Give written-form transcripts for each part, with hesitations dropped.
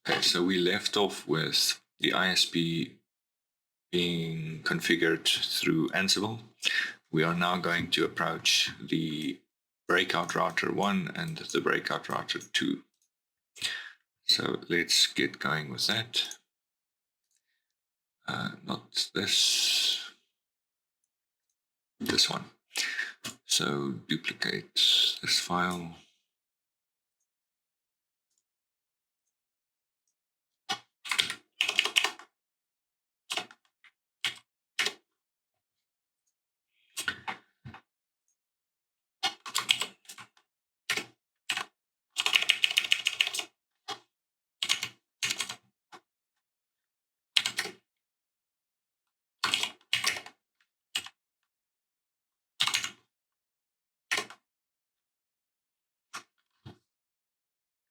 Okay, so we left off with the ISP being configured through Ansible. We are now going to approach the breakout router 1 and the breakout router 2. So let's get going with that. Not this one. So duplicate this file.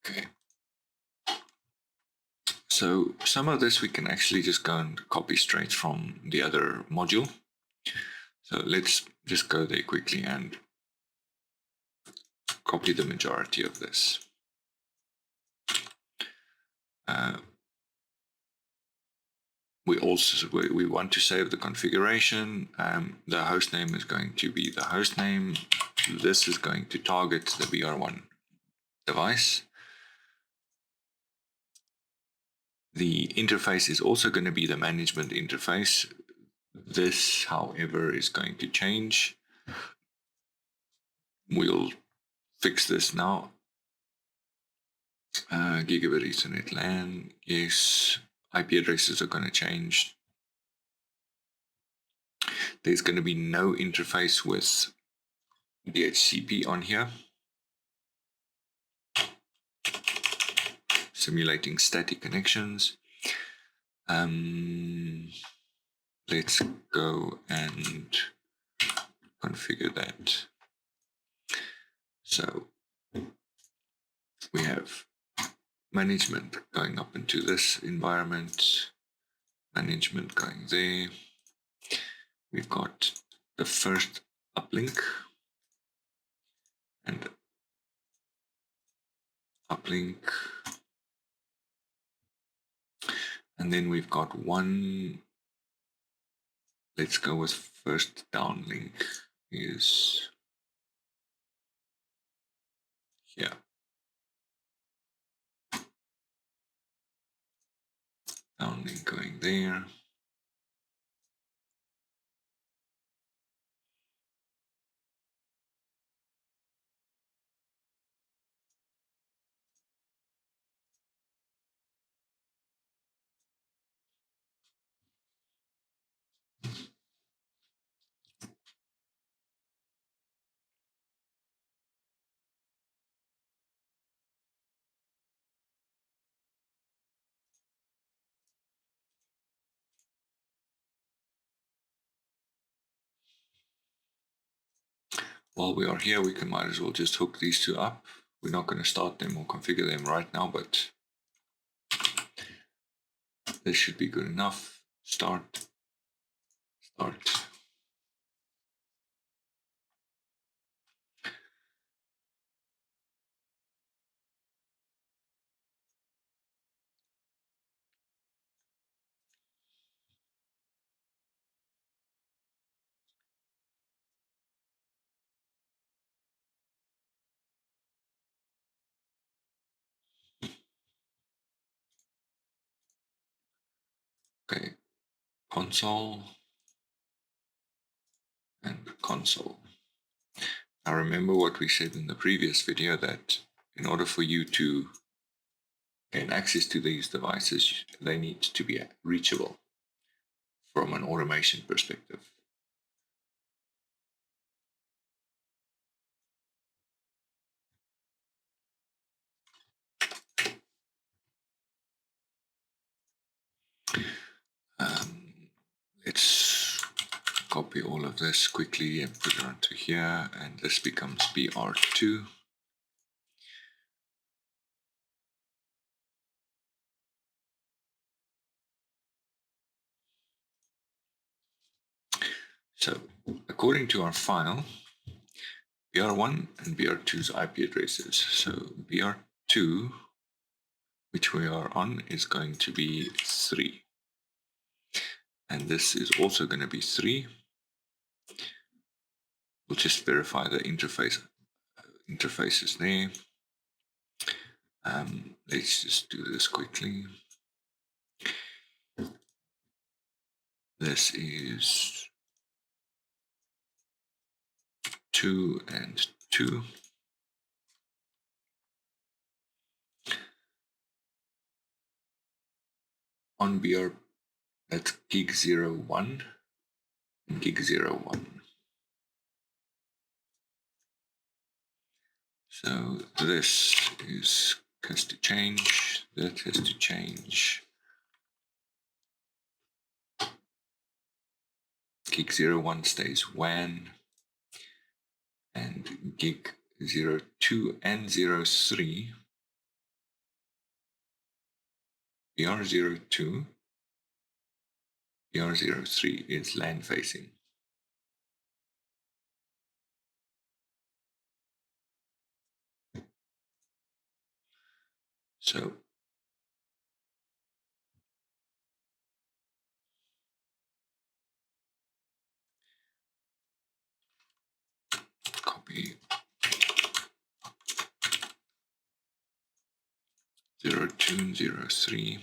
Okay. So some of this we can actually just go and copy straight from the other module. So let's just go there quickly and copy the majority of this. We want to save the configuration. The host name is going to be the host name. This is going to target the VR1 device. The interface is also going to be the management interface. This, however, is going to change. We'll fix this now. Gigabit Ethernet LAN, yes. IP addresses are going to change. There's going to be no interface with DHCP on here. Simulating static connections. Let's go and configure that. So we have management going up into this environment, management going there. We've got the first uplink and uplink. And then we've got one, let's go with first downlink is here. Downlink going there. While we are here, we might as well just hook these two up. We're not going to start them or configure them right now, but this should be good enough. Start. Okay, console and console. Now remember what we said in the previous video, that in order for you to gain access to these devices, they need to be reachable from an automation perspective. Let's copy all of this quickly and put it onto here, and this becomes BR2. So according to our file, BR1 and BR2's IP addresses. So BR2 which we are on, is going to be 3. And this is also going to be 3. We'll just verify the interfaces there. Let's just do this quickly. This is 2 and 2. On BR, that's gig 01 and gig 01. So this has to change, that has to change. Gig 01 stays WAN, and gig 02 and 03, BR02, BR03 is LAN facing. So copy 02 and 03.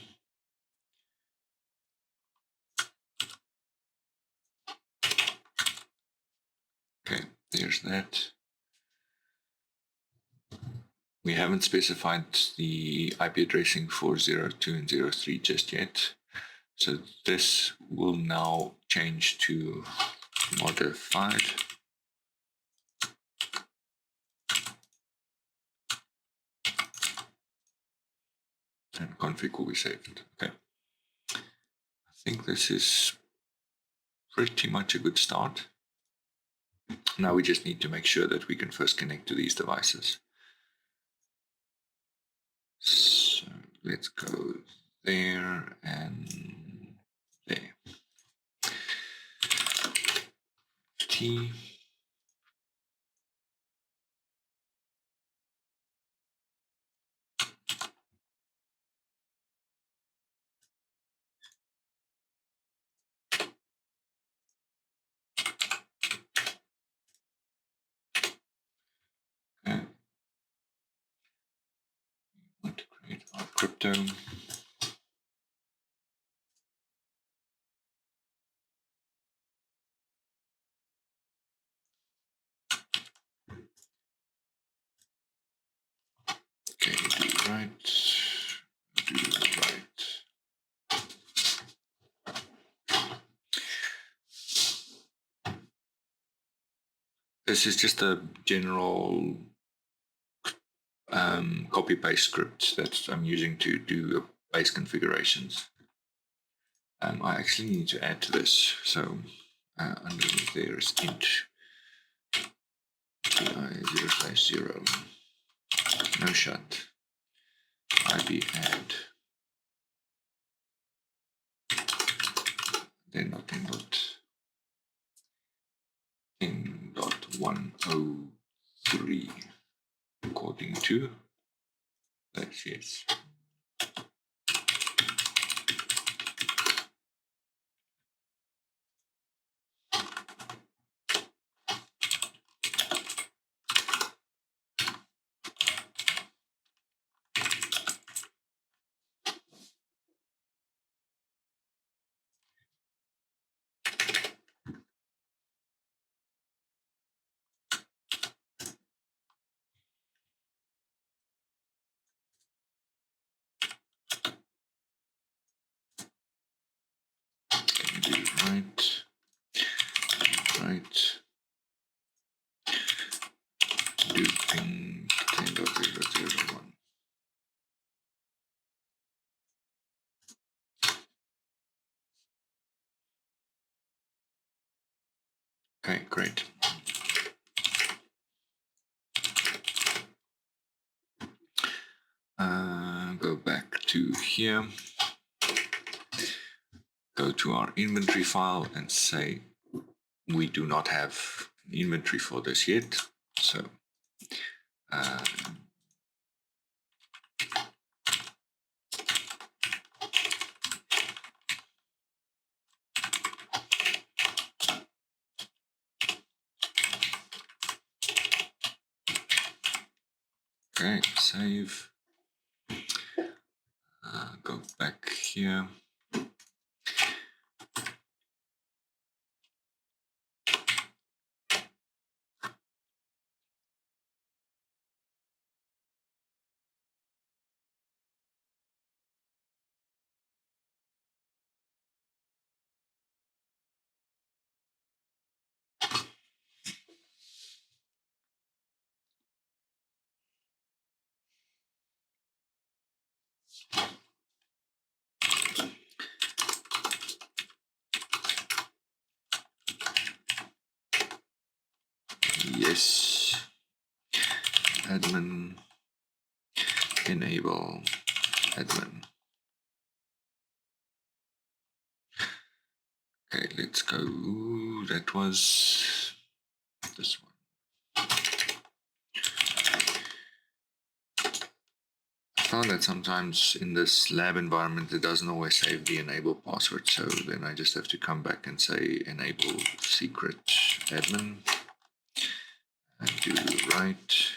Okay, there's that. We haven't specified the IP addressing for 02 and 03 just yet. So this will now change to modified. And config will be saved. Okay. I think this is pretty much a good start. Now we just need to make sure that we can first connect to these devices. So let's go there and there. T. Okay. Want to create our crypto. Okay, do right. Do right. This is just a general copy-paste script that I'm using to do base configurations. I actually need to add to this. So underneath there is int ti0/0 no shut ib add then not 10.103 according to that's yes. Do right. Do ping 10.0.0.1. Okay, great. Go back to here. Go to our inventory file and say we do not have an inventory for this yet. So Okay, save. Go back here. Yes. Admin. Enable admin. Okay, let's go. That was this one. I found that sometimes in this lab environment it doesn't always save the enable password, so then I just have to come back and say enable secret admin and do right.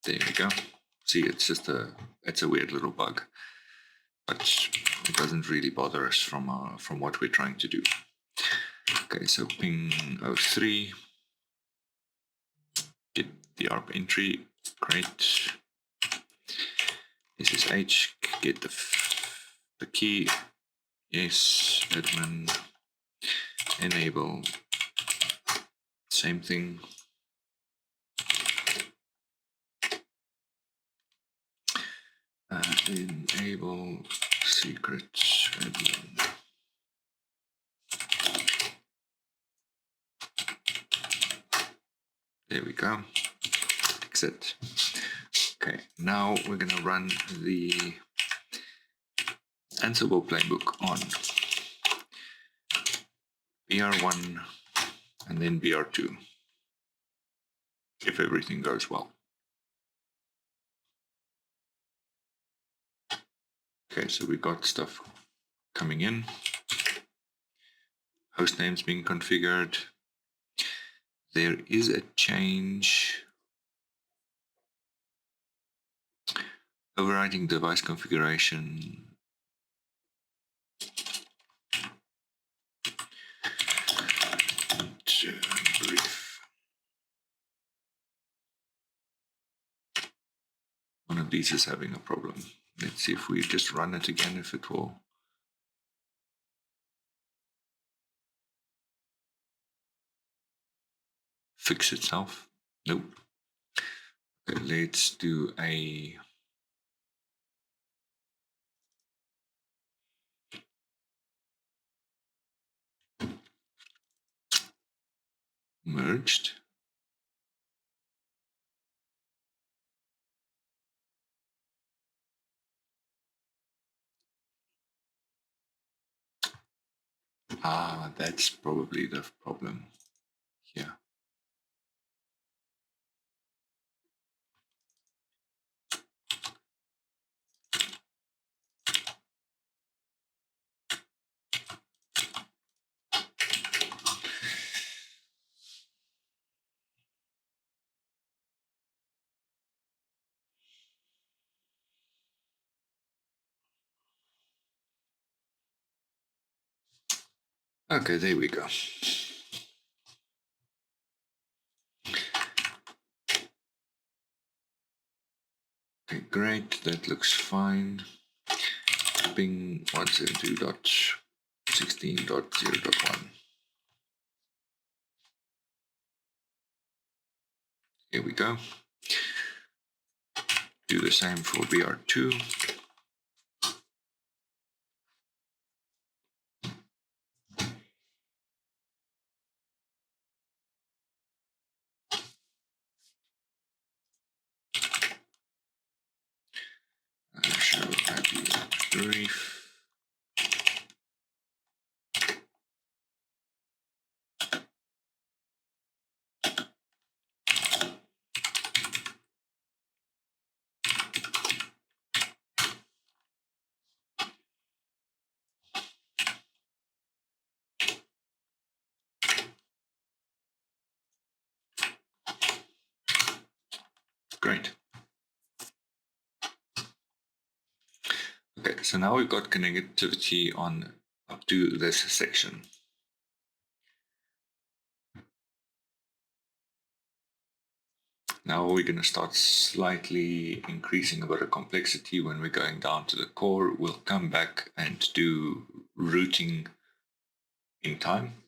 There we go. See, it's a weird little bug, but it doesn't really bother us from what we're trying to do. Okay, so ping 03, get the ARP entry, great. SSH, get the key, yes, admin, enable, same thing. Enable secret admin. There we go. Exit. Okay, now we're going to run the Ansible playbook on BR1 and then BR2 if everything goes well. Okay, so we got stuff coming in. Host names being configured. There is a change. Overriding device configuration. Brief. One of these is having a problem. Let's see if we just run it again, if it will fix itself. Nope. Okay, let's do a merged. That's probably the problem here. Okay, there we go. Okay, great, that looks fine. Ping 172.16.0.1. Here we go. Do the same for BR2. Show IP brief. Great. Okay, so now we've got connectivity on up to this section. Now we're going to start slightly increasing a bit of complexity when we're going down to the core. We'll come back and do routing in time.